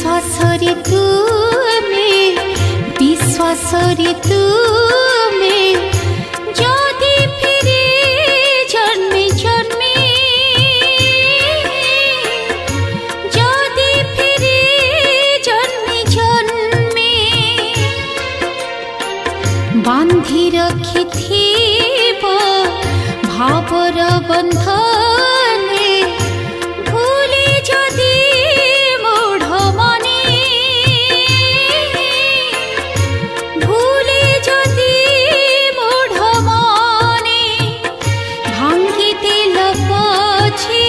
विश्वासरे तुमे विश्वासरे तुमे जदि फिरे जन्मे जन्मे जदि फिरे जन्मे जन्मे बांधि रखिथिब भावर बंधने भूले जदि मोढ़ मने भूले जदि मोढ़ मने भांगी दिल पछे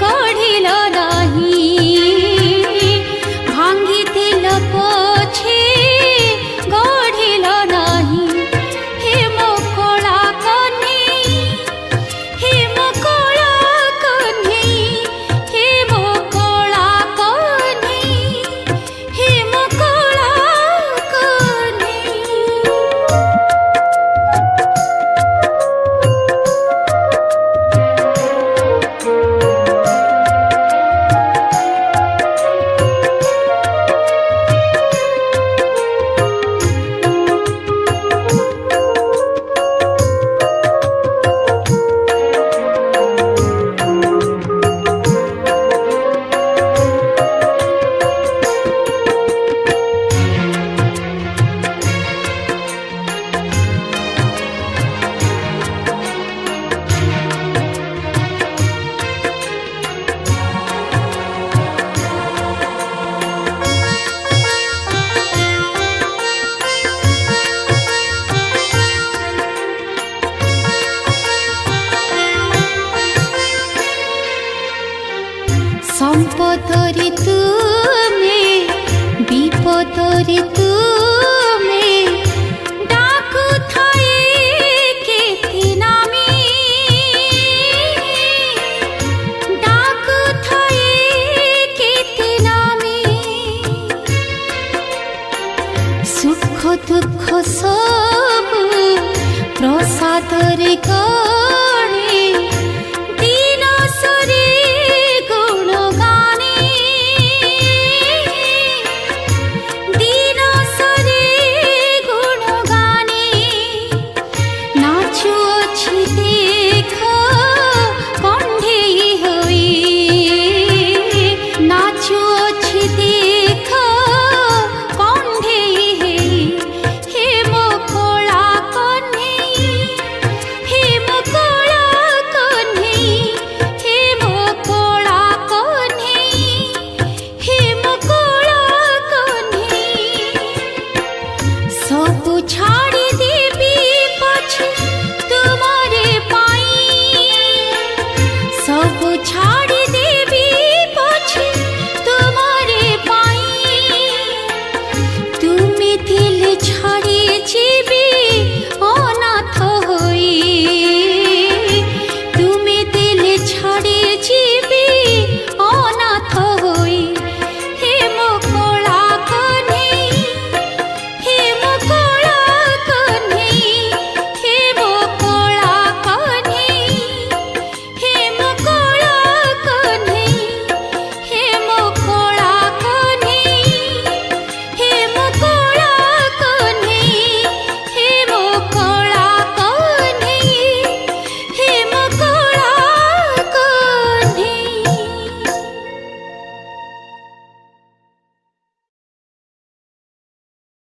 गढ़िल नाही भांगी दिल पछे गढ़िल नाही हे मो कला कन्हई हे मो कला कन्हई हे मो कला कन्हई हे मो कला कन्हई। सम्पदरे तुमे विपदरे तुमे डाकु थाए केते नामे डाकु थाए केते नामे सुख दुख सबु प्रसादरे गणे दिन सरे गुण गाने दिन सरे गुण गाने नाचुअछि देख कण्ढेई होई नाचुअछि देख कण्ढेई होई हे मो कला कन्हई हे मो कला कन्हई हे मो कला कन्हई हे मो कला कन्हई सबु छाड़ी देबी पछे तुमरे पाई सबु छाड़ी देबी पछे तुमरे पाई तुमे दिल छाड़ी जीबी